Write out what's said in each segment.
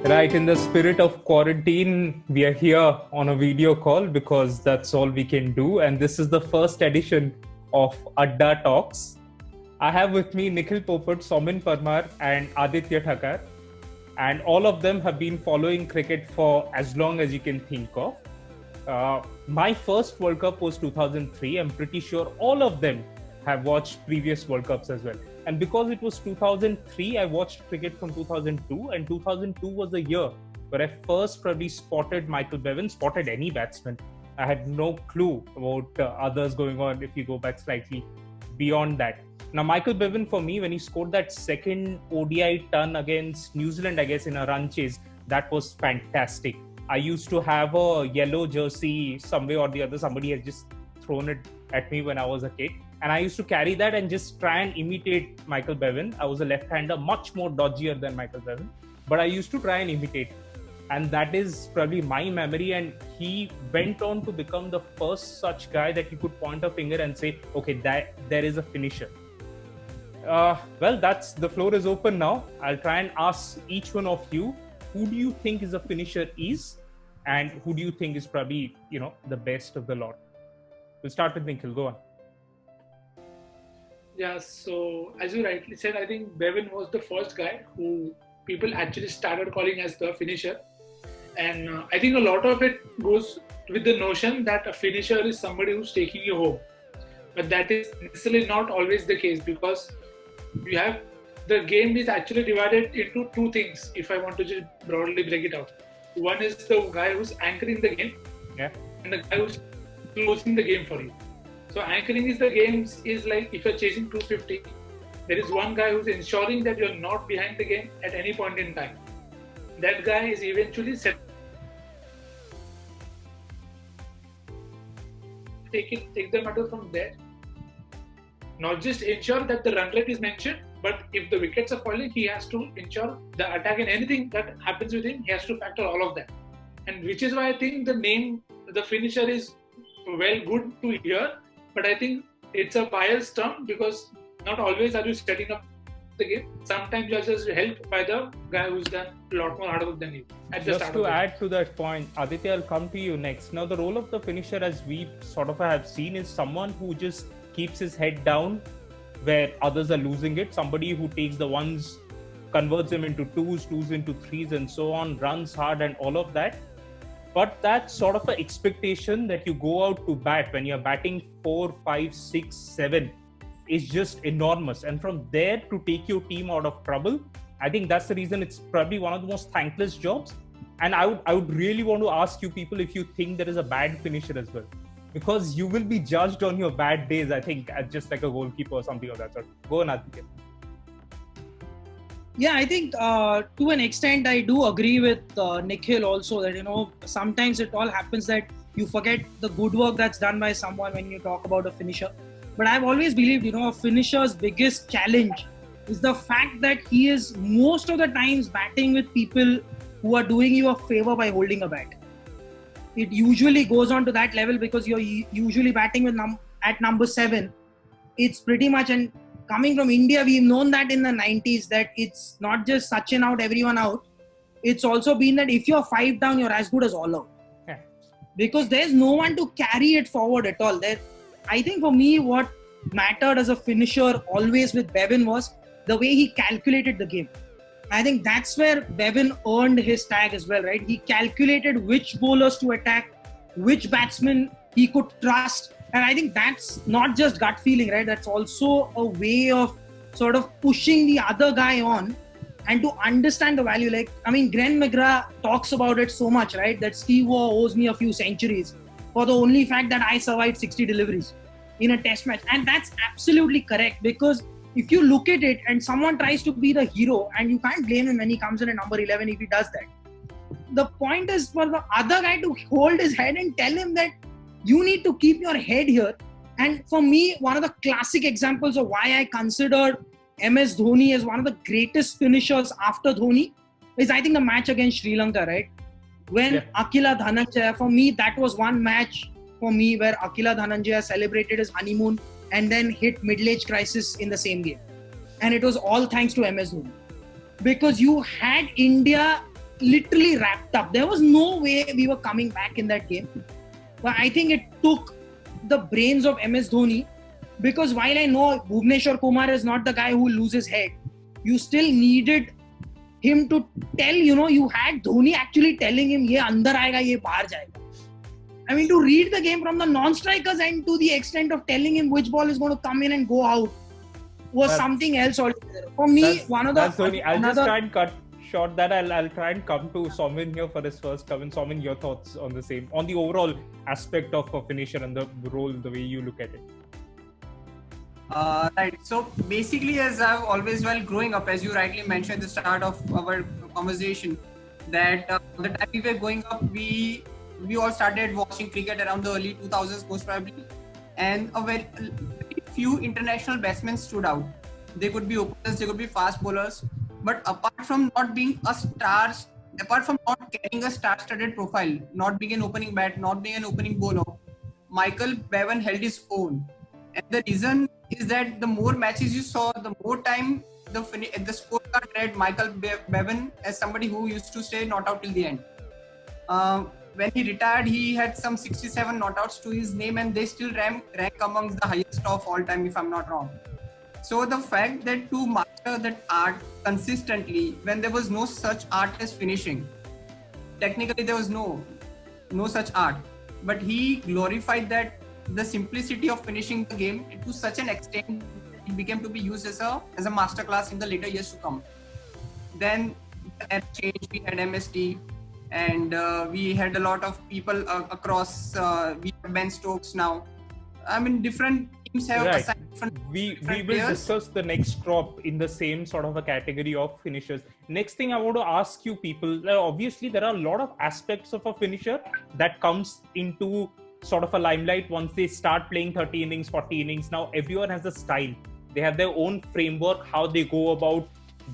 Right, in the spirit of quarantine, we are here on a video call because that's all we can do. And this is the first edition of Adda Talks. I have with me Nikhil Popat, Soumen Parmar, and Aditya Thakar. And all of them have been following cricket for as long as you can think of. My first World Cup was 2003. I'm pretty sure all of them have watched previous World Cups as well. And because it was 2003, I watched cricket from 2002, and 2002 was the year where I first probably spotted Michael Bevan, spotted any batsman. I had no clue about others going on if you go back slightly beyond that. Now, Michael Bevan, for me, when he scored that second ODI ton against New Zealand, I guess, in a run chase, that was fantastic. I used to have a yellow jersey some way or the other. Somebody has just thrown it at me when I was a kid. And I used to carry that and just try and imitate Michael Bevan. I was a left-hander, much more dodgier than Michael Bevan. But I used to try and imitate. And that is probably my memory. And he went on to become the first such guy that you could point a finger and say, okay, there is a finisher. Well, the floor is open now. I'll try and ask each one of you, who do you think is a finisher is? And who do you think is probably, the best of the lot? We'll start with Nikhil. Go on. Yeah, so as you rightly said, I think Bevan was the first guy who people actually started calling as the finisher. And I think a lot of it goes with the notion that a finisher is somebody who's taking you home. But that is necessarily not always the case, because the game is actually divided into two things, if I want to just broadly break it out. One is the guy who's anchoring the game, and the guy who's closing the game for you. So anchoring is the game is like if you're chasing 250, there is one guy who's ensuring that you're not behind the game at any point in time. That guy is eventually take the matter from there. Not just ensure that the run rate is mentioned, but if the wickets are falling, he has to ensure the attack and anything that happens with him, he has to factor all of that. And which is why I think the name, the finisher, is well good to hear. But I think it's a biased term because not always are you setting up the game. Sometimes you're just helped by the guy who's done a lot more hard work than you. Just to add to that point, Aditya, I'll come to you next. Now, the role of the finisher, as we sort of have seen, is someone who just keeps his head down where others are losing it. Somebody who takes the ones, converts them into twos into threes and so on, runs hard and all of that. But that's sort of an expectation that you go out to bat when you're batting 4, 5, 6, 7 is just enormous. And from there to take your team out of trouble, I think that's the reason it's probably one of the most thankless jobs. And I would really want to ask you people if you think there is a bad finisher as well. Because you will be judged on your bad days, I think, as just like a goalkeeper or something of that sort. Go on, Aditya. Yeah, I think to an extent I do agree with Nikhil also that, sometimes it all happens that you forget the good work that's done by someone when you talk about a finisher. But I've always believed, a finisher's biggest challenge is the fact that he is most of the times batting with people who are doing you a favor by holding a bat. It usually goes on to that level because you're usually batting with at number 7. It's pretty much, and coming from India, we've known that in the 90s that it's not just Sachin out, everyone out. It's also been that if you're 5 down, you're as good as all out. Yeah. Because there's no one to carry it forward at all. I think for me, what mattered as a finisher always with Bevan was the way he calculated the game. I think that's where Bevan earned his tag as well, right? He calculated which bowlers to attack, which batsmen he could trust. And I think that's not just gut feeling, right? That's also a way of sort of pushing the other guy on and to understand the value. Glenn McGrath talks about it so much, right? That Steve Waugh owes me a few centuries for the only fact that I survived 60 deliveries in a test match. And that's absolutely correct, because if you look at it and someone tries to be the hero, and you can't blame him when he comes in at number 11 if he does that. The point is for the other guy to hold his head and tell him that you need to keep your head here. And for me, one of the classic examples of why I consider MS Dhoni as one of the greatest finishers after Dhoni is, I think, the match against Sri Lanka, right? When Akila Dhananjaya, for me, that was one match for me where Akila Dhananjaya celebrated his honeymoon and then hit middle-age crisis in the same game. And it was all thanks to MS Dhoni. Because you had India literally wrapped up. There was no way we were coming back in that game. But I think it took the brains of MS Dhoni, because while I know Bhuvneshwar Kumar is not the guy who will lose his head, you still needed him to tell, you had Dhoni actually telling him, ye andar aayega, ye bahar jayega. I mean, to read the game from the non-strikers and to the extent of telling him which ball is going to come in and go out was something else altogether. For me, one of the... Dhoni. I'll just try and cut short that. I'll try and come to Somin here for his first comment. Somin, your thoughts on the same, on the overall aspect of a finisher and the role, the way you look at it. Right. So basically, as I've always, while growing up, as you rightly mentioned at the start of our conversation, that the time we were growing up, we all started watching cricket around the early 2000s most probably, and a very few international batsmen stood out. They could be openers, they could be fast bowlers, but apart from not being a stars, apart from not carrying a star-studded profile, not being an opening bat, not being an opening bowler, Michael Bevan held his own. And the reason is that the more matches you saw, the more time the scorecard read Michael Bevan as somebody who used to stay not out till the end. When he retired, he had some 67 not outs to his name, and they still rank amongst the highest of all time, if I'm not wrong. So the fact that to master that art consistently, when there was no such art as finishing, technically there was no such art, but he glorified that, the simplicity of finishing the game to such an extent it became to be used as a masterclass in the later years to come. Then the era changed. We had MST, and we had a lot of people across. We have Ben Stokes now. I mean, different teams have assigned different. We will discuss the next crop in the same sort of a category of finishers. Next thing I want to ask you people, obviously there are a lot of aspects of a finisher that comes into sort of a limelight once they start playing 30 innings, 40 innings. Now everyone has a style. They have their own framework, how they go about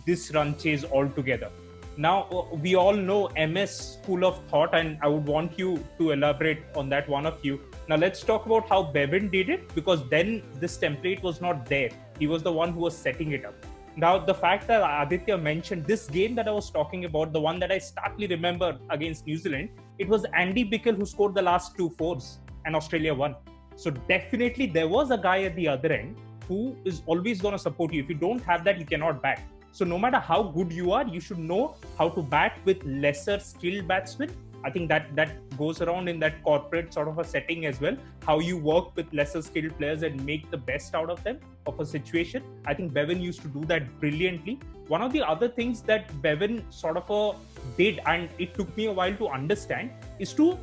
this run chase altogether. Now we all know MS school of thought, and I would want you to elaborate on that, one of you. Now let's talk about how Bevan did it, because then this template was not there. He was the one who was setting it up. Now the fact that Aditya mentioned this game that I was talking about, the one that I starkly remember against New Zealand, it was Andy Bichel who scored the last 2 fours and Australia won. So definitely there was a guy at the other end who is always going to support you. If you don't have that, you cannot bat. So no matter how good you are, you should know how to bat with lesser skilled batsmen. I think that goes around in that corporate sort of a setting as well. How you work with lesser skilled players and make the best out of them, of a situation. I think Bevan used to do that brilliantly. One of the other things that Bevan sort of did, and it took me a while to understand, is to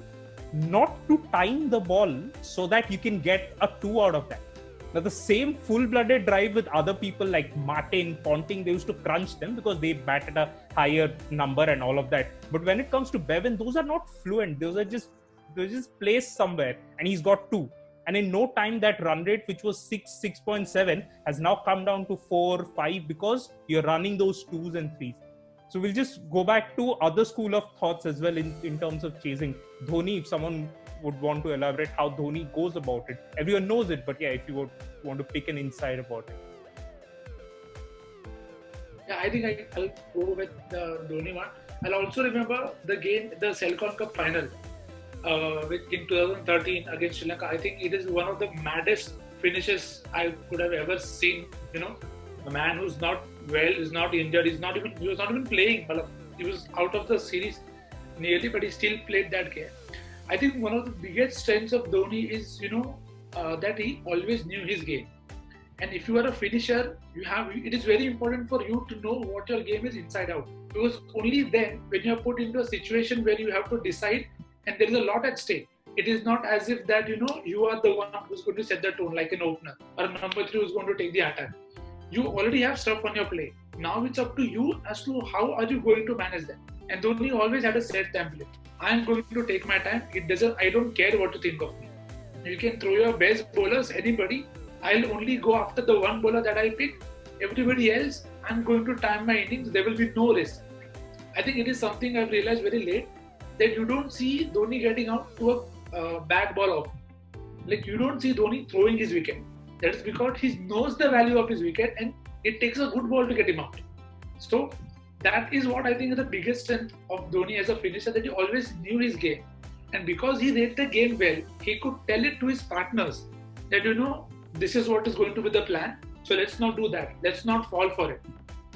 not to time the ball so that you can get a 2 out of that. Now the same full-blooded drive with other people like Martin, Ponting, they used to crunch them because they bat at a higher number and all of that. But when it comes to Bevan, those are not fluent. They're just placed somewhere, and he's got 2. And in no time, that run rate, which was 6.7, has now come down to 4, 5 because you're running those 2s and 3s. So we'll just go back to other school of thoughts as well in terms of chasing. Dhoni, if someone would want to elaborate how Dhoni goes about it. Everyone knows it, but yeah, if you would want to pick an insight about it. Yeah, I think I'll go with the Dhoni one. I'll also remember the game, the Selcon Cup final in 2013 against Sri Lanka. I think it is one of the maddest finishes I could have ever seen. You know, a man who's not well, is not injured, he was not even playing. He was out of the series nearly, but he still played that game. I think one of the biggest strengths of Dhoni is, that he always knew his game. And if you are a finisher, it is very important for you to know what your game is inside out. Because only then, when you are put into a situation where you have to decide, and there is a lot at stake, it is not as if that, you are the one who's going to set the tone like an opener, or a number 3 who's going to take the attack. You already have stuff on your plate. Now it's up to you as to how are you going to manage that. And Dhoni always had a set template. I am going to take my time. I don't care what you think of me. You can throw your best bowlers, anybody. I'll only go after the one bowler that I pick. Everybody else, I'm going to time my innings. There will be no risk. I think it is something I've realized very late, that you don't see Dhoni getting out to a bad ball often. Like, you don't see Dhoni throwing his wicket. That is because he knows the value of his wicket, and it takes a good ball to get him out. So that is what I think is the biggest strength of Dhoni as a finisher, that he always knew his game. And because he read the game well, he could tell it to his partners that, this is what is going to be the plan. So let's not do that. Let's not fall for it.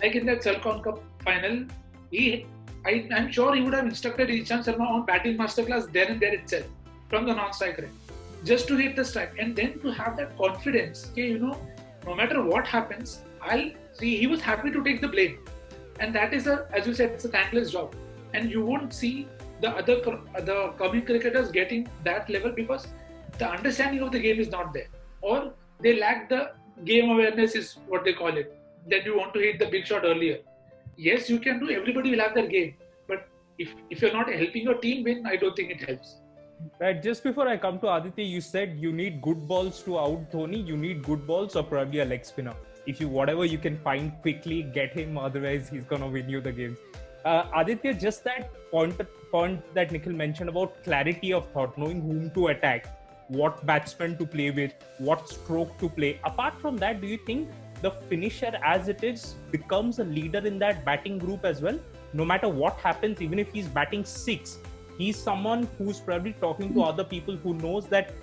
Like in that Salcon Cup final, I'm sure he would have instructed Ishant Sharma on batting masterclass there and there itself from the non-strike rate, just to hit the strike, and then to have that confidence. Okay, no matter what happens, I'll see. He was happy to take the blame, and that is as you said, it's a thankless job, and you won't see the coming cricketers getting that level because the understanding of the game is not there, or they lack the game awareness, is what they call it. That you want to hit the big shot earlier. Yes, you can do. Everybody will have their game, but if you're not helping your team win, I don't think it helps. Right, just before I come to Aditya, you said you need good balls to out Dhoni. You need good balls or probably a leg spinner. Whatever you can find quickly, get him. Otherwise, he's gonna win you the games. Aditya, just that point that Nikhil mentioned about clarity of thought, knowing whom to attack, what batsman to play with, what stroke to play. Apart from that, do you think the finisher as it is becomes a leader in that batting group as well? No matter what happens, even if he's batting 6, he's someone who's probably talking to other people, who knows that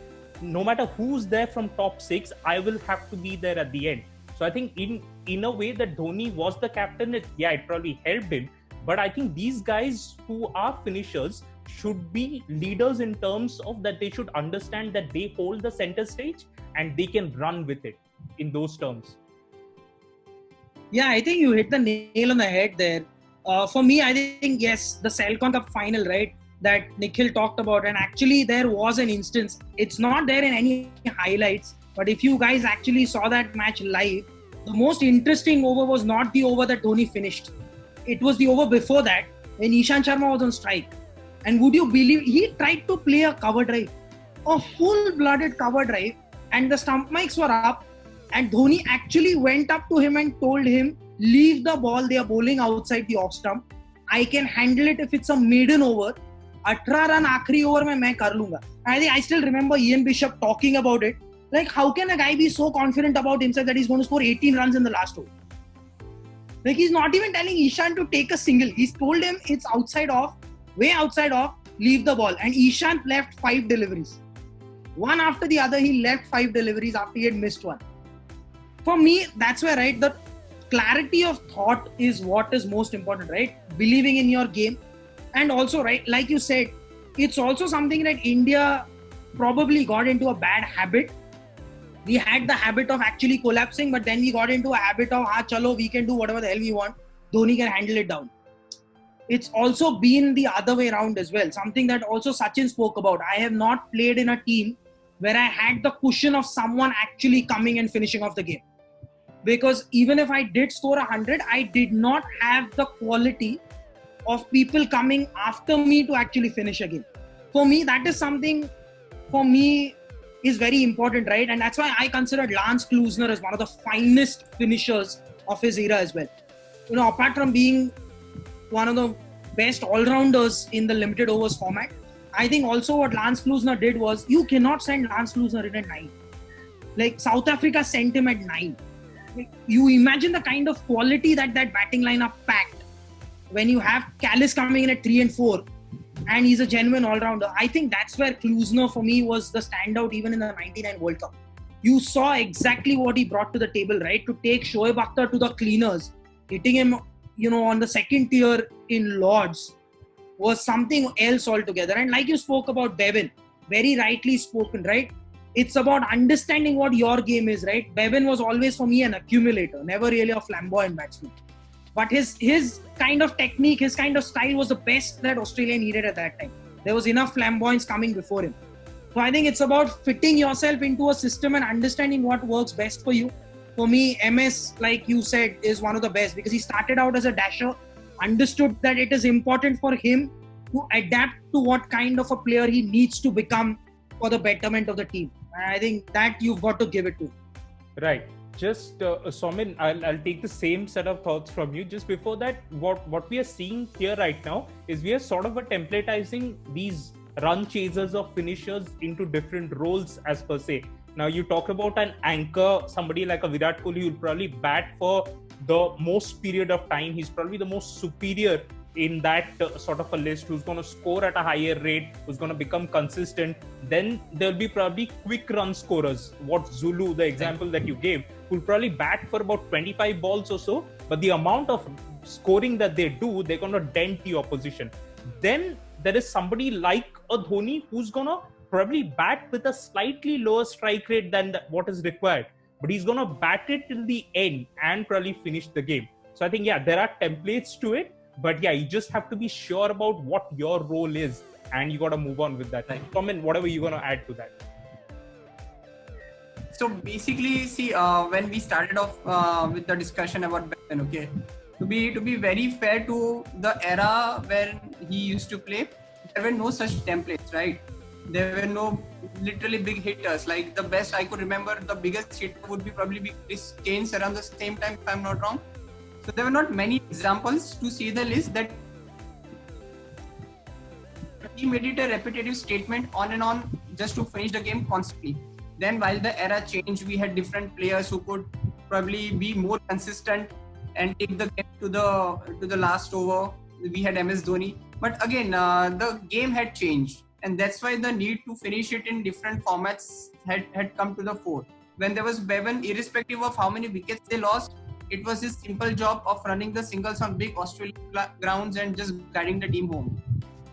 no matter who's there from top 6, I will have to be there at the end. So I think in a way that Dhoni was the captain, it probably helped him. But I think these guys who are finishers should be leaders in terms of that they should understand that they hold the center stage and they can run with it in those terms. Yeah, I think you hit the nail on the head there. For me, I think, yes, the Salcon Cup final, right, that Nikhil talked about, and actually there was an instance. It's not there in any highlights, but if you guys actually saw that match live, the most interesting over was not the over that Dhoni finished. It was the over before that when Ishant Sharma was on strike. And would you believe, he tried to play a cover drive, a full-blooded cover drive, and the stump mics were up, and Dhoni actually went up to him and told him, leave the ball, they are bowling outside the off stump. I can handle it if it's a maiden over. 18 run आखिरी over में मैं कर लूंगा. I still remember Ian Bishop talking about it. Like, how can a guy be so confident about himself that he's going to score 18 runs in the last over? Like, he's not even telling Ishant to take a single. He's told him it's outside off, way outside off, leave the ball. And Ishant left 5 deliveries. One after the other, he left 5 deliveries after he had missed one. For me, that's where, right, the clarity of thought is what is most important, right? Believing in your game. And also, right, like you said, it's also something that India probably got into a bad habit. We had the habit of actually collapsing, but then we got into a habit of, chalo, we can do whatever the hell we want. Dhoni can handle it down. It's also been the other way around as well. Something that also Sachin spoke about. I have not played in a team where I had the cushion of someone actually coming and finishing off the game. Because even if I did score 100, I did not have the quality of people coming after me to actually finish a game. For me, that is something, is very important, right? And that's why I considered Lance Klusener as one of the finest finishers of his era as well. Apart from being one of the best all-rounders in the limited overs format, I think also what Lance Klusener did was, you cannot send Lance Klusener in at 9. Like, South Africa sent him at 9. You imagine the kind of quality that batting lineup packed when you have Kallis coming in at 3 and 4, and he's a genuine all-rounder. I think that's where Klusener for me was the standout even in the 99 World Cup. You saw exactly what he brought to the table, right? To take Shoaib Akhtar to the cleaners, hitting him, on the second tier in Lords was something else altogether. And like you spoke about Bevan, very rightly spoken, right? It's about understanding what your game is, right? Bevan was always for me an accumulator, never really a flamboyant batsman. But his kind of technique, his kind of style was the best that Australia needed at that time. There was enough flamboyance coming before him. So I think it's about fitting yourself into a system and understanding what works best for you. For me, MS, like you said, is one of the best because he started out as a dasher, understood that it is important for him to adapt to what kind of a player he needs to become for the betterment of the team. And I think that you've got to give it to. Right. Just, Somin, I'll take the same set of thoughts from you. Just before that, what we are seeing here right now is we are sort of templatizing these run chasers of finishers into different roles as per se. Now, you talk about an anchor, somebody like a Virat Kohli who will probably bat for the most period of time. He's probably the most superior in that sort of a list, who's going to score at a higher rate, who's going to become consistent. Then there'll be probably quick run scorers. What Zulu, the example that you gave, will probably bat for about 25 balls or so, but the amount of scoring that they do, they're going to dent the opposition. Then there is somebody like a Dhoni who's going to probably bat with a slightly lower strike rate than what is required, but he's going to bat it till the end and probably finish the game. So I think, yeah, there are templates to it, but yeah, you just have to be sure about what your role is, and you got to move on with that. Right. Comment whatever you're going to add to that. So basically, see, when we started off with the discussion about Bevan, okay, to be very fair to the era where he used to play, there were no such templates, right? There were no literally big hitters. Like the best I could remember, the biggest hitter would be probably Chris Gaines around the same time, if I'm not wrong. So there were not many examples to see the list that he made it a repetitive statement on and on just to finish the game constantly. Then while the era changed, we had different players who could probably be more consistent and take the game to the last over. We had MS Dhoni, but again the game had changed, and that's why the need to finish it in different formats had come to the fore. When there was Bevan, irrespective of how many wickets they lost, it was his simple job of running the singles on big Australian grounds and just guiding the team home.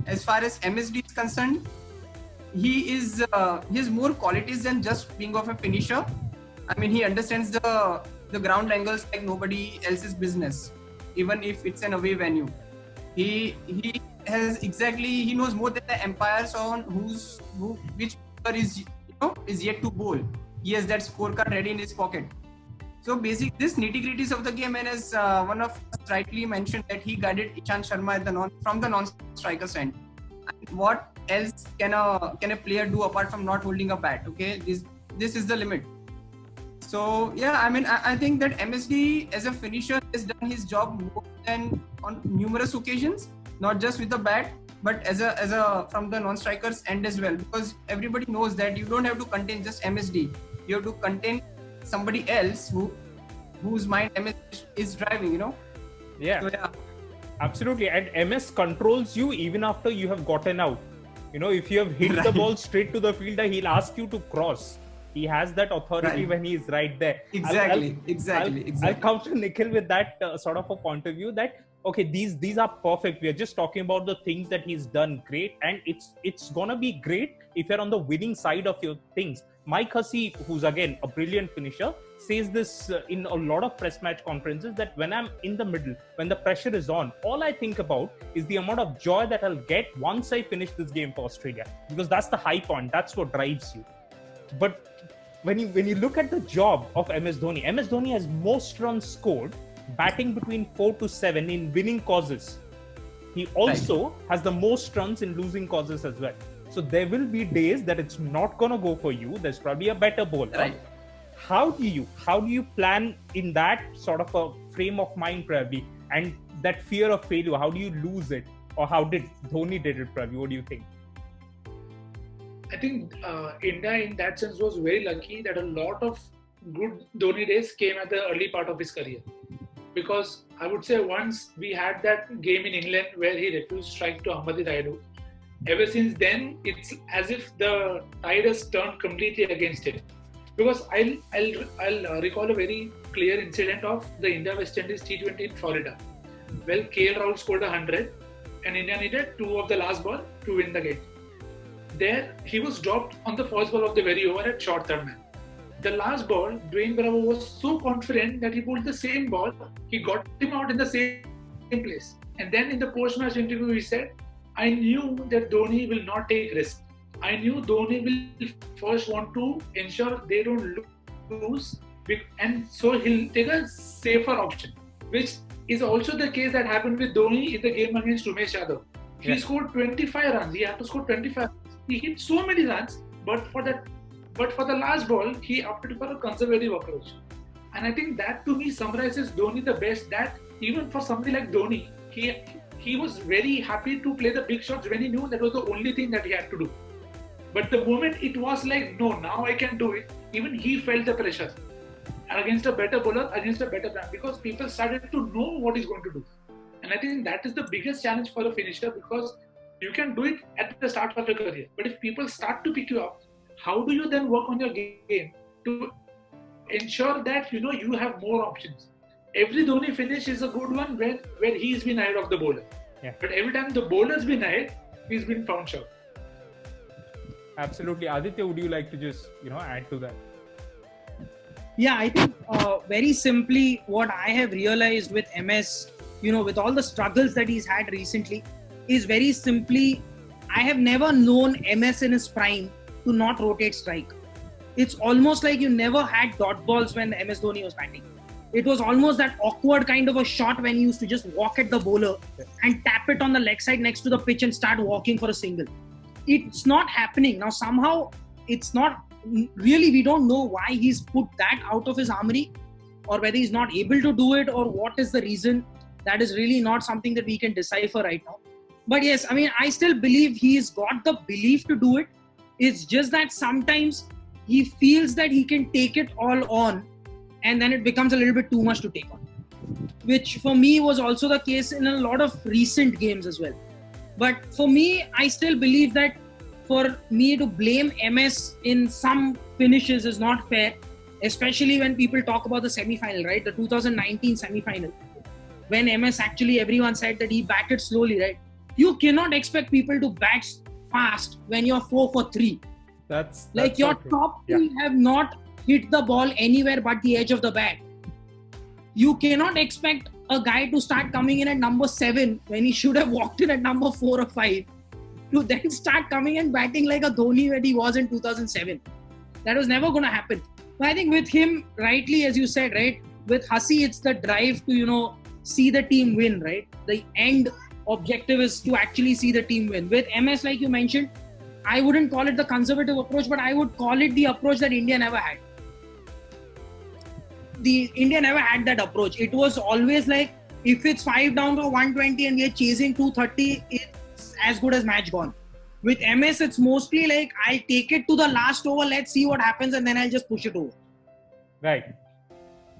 As far as MSD is concerned, he has more qualities than just being of a finisher. I mean, he understands the ground angles like nobody else's business, even if it's an away venue. He knows more than the umpires on which player is yet to bowl. He has that scorecard ready in his pocket. So basic this nitty-gritties of the game, and as one of us rightly mentioned that he guided Ishant Sharma from the non-striker end. And what else can a player do apart from not holding a bat? Okay, this is the limit. So yeah, I mean, I think that MSD as a finisher has done his job more than on numerous occasions, not just with the bat, but as a from the non-strikers end as well. Because everybody knows that you don't have to contain just MSD. You have to contain somebody else whose mind MS is driving, Yeah. So, yeah. Absolutely. And MS controls you even after you have gotten out. If you have hit the ball straight to the fielder, he'll ask you to cross. He has that authority when he's right there. Exactly. I'll come to Nikhil with that sort of a point of view that, okay, these are perfect. We are just talking about the things that he's done great, and it's gonna be great if you're on the winning side of your things. Mike Hussey, who's again a brilliant finisher, says this in a lot of press match conferences that when I'm in the middle, when the pressure is on, all I think about is the amount of joy that I'll get once I finish this game for Australia, because that's the high point. That's what drives you. But when you look at the job of MS Dhoni has most runs scored batting between 4 to 7 in winning causes. He also has the most runs in losing causes as well. So there will be days that it's not going to go for you. There's probably a better bowler. Right. How do you plan in that sort of a frame of mind probably, and that fear of failure? How do you lose it, or how did Dhoni did it probably? What do you think? I think India in that sense was very lucky that a lot of good Dhoni days came at the early part of his career. Because I would say once we had that game in England where he refused strike to Ahmadi Rayudu, ever since then it's as if the tide has turned completely against him. Because I'll recall a very clear incident of the India-West Indies T20 in Florida. Well, KL Rahul scored 100 and India needed 2 of the last ball to win the game. There, he was dropped on the first ball of the very over at short third man. The last ball, Dwayne Bravo was so confident that he pulled the same ball. He got him out in the same place. And then in the post-match interview, he said, I knew that Dhoni will not take risk. I knew Dhoni will first want to ensure they don't lose. And so he'll take a safer option, which is also the case that happened with Dhoni in the game against Umesh Yadav. He scored 25 runs. He had to score 25 runs. He hit so many runs, but for the last ball, he opted for a conservative approach. And I think that to me summarizes Dhoni the best, that even for somebody like Dhoni, he was very happy to play the big shots when he knew that was the only thing that he had to do. But the moment it was like, no, now I can do it, even he felt the pressure. against a better bowler, against a better brand, because people started to know what he's going to do. And I think that is the biggest challenge for a finisher, because you can do it at the start of your career. But if people start to pick you up, how do you then work on your game to ensure that you have more options? Every Dhoni finish is a good one where he's been ahead of the bowler. Yeah. But every time the bowler's been ahead, he's been found short. Absolutely. Aditya, would you like to just add to that? Yeah, I think very simply what I have realized with MS, with all the struggles that he's had recently, is very simply, I have never known MS in his prime to not rotate strike. It's almost like you never had dot balls when MS Dhoni was batting. It was almost that awkward kind of a shot when he used to just walk at the bowler and tap it on the leg side next to the pitch and start walking for a single. It's not happening. Now somehow it's not really, we don't know why he's put that out of his armory, or whether he's not able to do it, or what is the reason. That is really not something that we can decipher right now. But yes, I mean, I still believe he's got the belief to do it. It's just that sometimes he feels that he can take it all on, and then it becomes a little bit too much to take on, which for me was also the case in a lot of recent games as well. But for me, I still believe that for me to blame MS in some finishes is not fair, especially when people talk about the semi-final, right? The 2019 semi-final, when MS actually, everyone said that he batted slowly, right? You cannot expect people to bat fast when you're 4 for 3. That's like your so top three have not hit the ball anywhere but the edge of the bat. You cannot expect a guy to start coming in at number 7 when he should have walked in at number 4 or 5, to then start coming and batting like a Dhoni when he was in 2007. That was never going to happen. But I think with him, rightly as you said, right, with Hussey, it's the drive to, see the team win, right? The end objective is to actually see the team win. With MS, like you mentioned, I wouldn't call it the conservative approach, but I would call it the approach that India never had. India never had that approach. It was always like, if it's 5 down to 120 and we are chasing 230, it's as good as match gone. With MS, it's mostly like, I'll take it to the last over, let's see what happens, and then I'll just push it over. Right.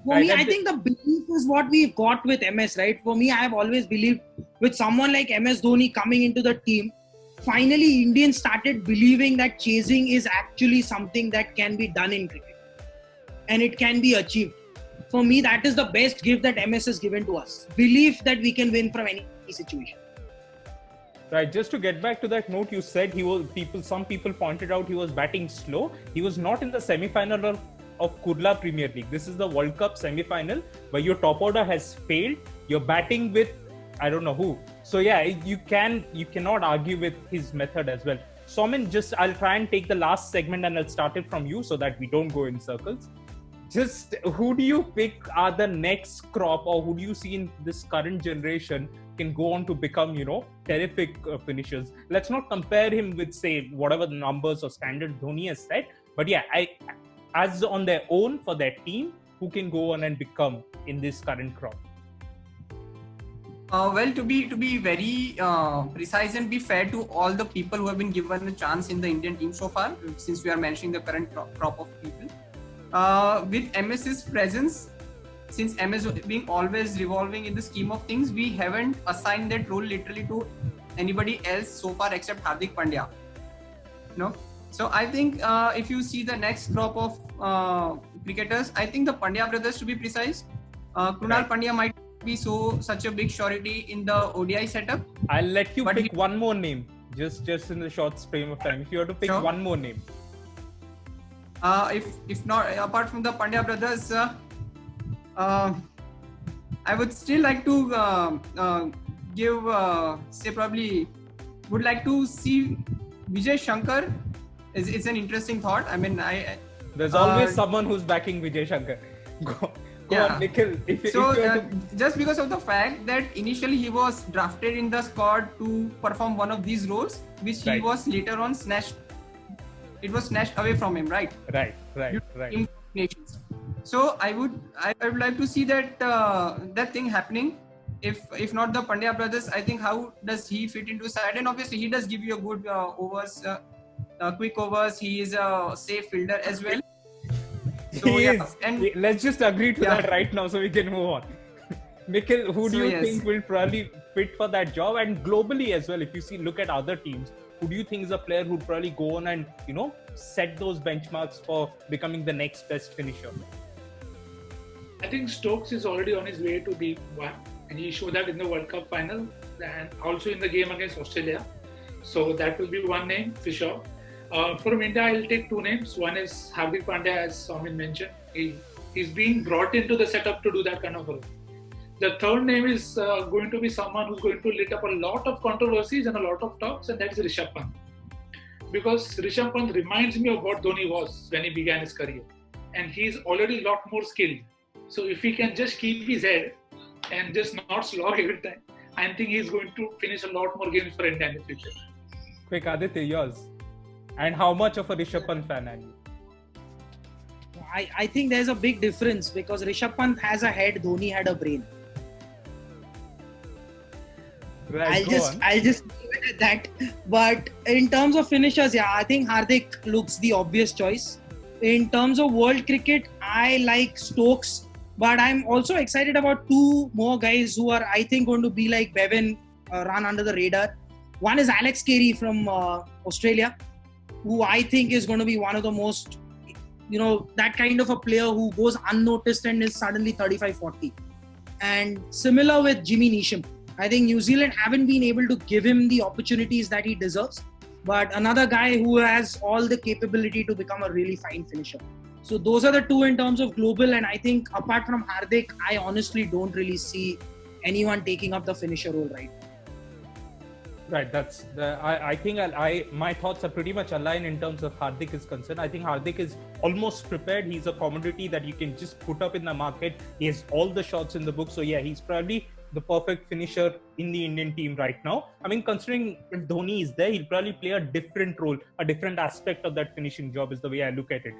For me, I think the belief is what we've got with MS, right? For me, I have always believed with someone like MS Dhoni coming into the team, finally Indians started believing that chasing is actually something that can be done in cricket. And it can be achieved. For me, that is the best gift that MS has given to us. Belief that we can win from any situation. Right. Just to get back to that note, you said some people pointed out he was batting slow. He was not in the semi-final of Kurla Premier League. This is the World Cup semi-final where your top order has failed. You're batting with I don't know who. So yeah, you cannot argue with his method as well. Soumen, I'll try and take the last segment and I'll start it from you so that we don't go in circles. Just who do you pick are the next crop, or who do you see in this current generation can go on to become, terrific finishers? Let's not compare him with, say, whatever the numbers or standard Dhoni has set. But yeah, as on their own for their team, who can go on and become in this current crop? Well, to be very precise and be fair to all the people who have been given a chance in the Indian team so far, since we are mentioning the current crop of people, with MS's presence, since MS being always revolving in the scheme of things, we haven't assigned that role literally to anybody else so far except Hardik Pandya. So I think if you see the next crop of cricketers, I think the Pandya brothers, to be precise, Krunal Pandya might be such a big surety in the ODI setup. I'll let you pick one more name, just in the short frame of time. If you have to pick one more name. If not, apart from the Pandya brothers, I would still like to give, would like to see Vijay Shankar. It's an interesting thought. I mean, there's always someone who's backing Vijay Shankar. Go on, Nikhil. Just because of the fact that initially he was drafted in the squad to perform one of these roles, which he was later on snatched. It was snatched away from him, right? Right. So I would like to see that that thing happening. If not the Pandya brothers, I think how does he fit into side? And obviously he does give you a good overs, quick overs. He is a safe fielder as well. So He yeah, is. and Let's just agree to Yeah. that right now so we can move on. Nikhil, who do So, you yes. think will probably fit for that job? And globally as well, if you look at other teams, who do you think is a player who'd probably go on and, set those benchmarks for becoming the next best finisher? I think Stokes is already on his way to be one, and he showed that in the World Cup final and also in the game against Australia. So that will be one name for sure. From India, I'll take two names. One is Hardik Pandya, as Soumen mentioned. He's being brought into the setup to do that kind of role. The third name is going to be someone who's going to lit up a lot of controversies and a lot of talks, and that is Rishabh Pant. Because Rishabh Pant reminds me of what Dhoni was when he began his career. And he's already a lot more skilled. So if he can just keep his head and just not slog every time, I think he's going to finish a lot more games for India in the future. Quick, Aditya, yours. And how much of a Rishabh Pant fan are you? I think there's a big difference because Rishabh Pant has a head, Dhoni had a brain. Right, I'll just leave it at that. But in terms of finishers, yeah, I think Hardik looks the obvious choice. In terms of world cricket, I like Stokes, but I'm also excited about two more guys who are, I think, going to be like Bevan, run under the radar. One is Alex Carey from Australia, who I think is going to be one of the most, that kind of a player who goes unnoticed and is suddenly 35-40. And similar with Jimmy Neesham. I think New Zealand haven't been able to give him the opportunities that he deserves. But another guy who has all the capability to become a really fine finisher. So those are the two in terms of global. And I think apart from Hardik, I honestly don't really see anyone taking up the finisher role right now. Right, that's I think my thoughts are pretty much aligned in terms of Hardik is concerned. I think Hardik is almost prepared. He's a commodity that you can just put up in the market. He has all the shots in the book. So yeah, he's probably the perfect finisher in the Indian team right now. I mean, considering if Dhoni is there, he'll probably play a different role, a different aspect of that finishing job is the way I look at it.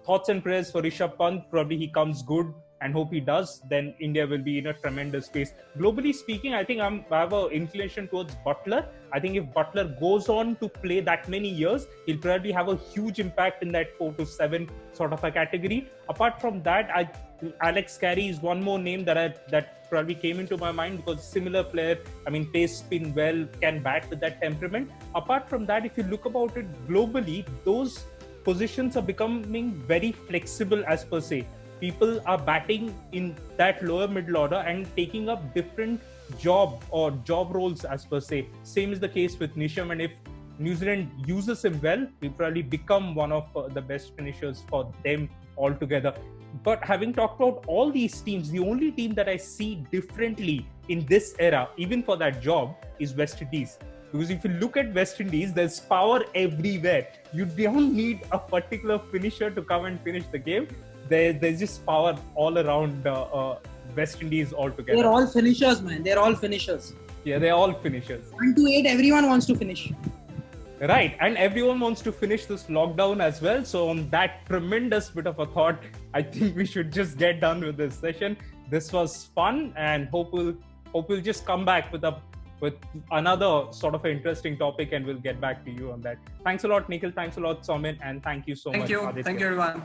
Thoughts and prayers for Rishabh Pant. Probably he comes good and hope he does. Then India will be in a tremendous space. Globally speaking, I think I have an inclination towards Buttler. I think if Buttler goes on to play that many years, he'll probably have a huge impact in that 4 to 7 sort of a category. Apart from that, Alex Carey is one more name that probably came into my mind because similar player, I mean, plays spin well, can bat with that temperament. Apart from that, if you look about it globally, those positions are becoming very flexible as per se. People are batting in that lower middle order and taking up different job roles as per se. Same is the case with Neesham, and if New Zealand uses him well, he'll probably become one of the best finishers for them altogether. But having talked about all these teams, the only team that I see differently in this era, even for that job, is West Indies. Because if you look at West Indies, there's power everywhere. You don't need a particular finisher to come and finish the game. There's just power all around West Indies altogether. They're all finishers, man. They're all finishers. Yeah, they're all finishers. 1 to 8, everyone wants to finish. Right, and everyone wants to finish this lockdown as well. So on that tremendous bit of a thought, I think we should just get done with this session. This was fun, and hope we'll just come back with another sort of interesting topic, and we'll get back to you on that. Thanks a lot, Nikhil. Thanks a lot, Soumen, and thank you so much. Thank you. Aditya. Thank you, everyone.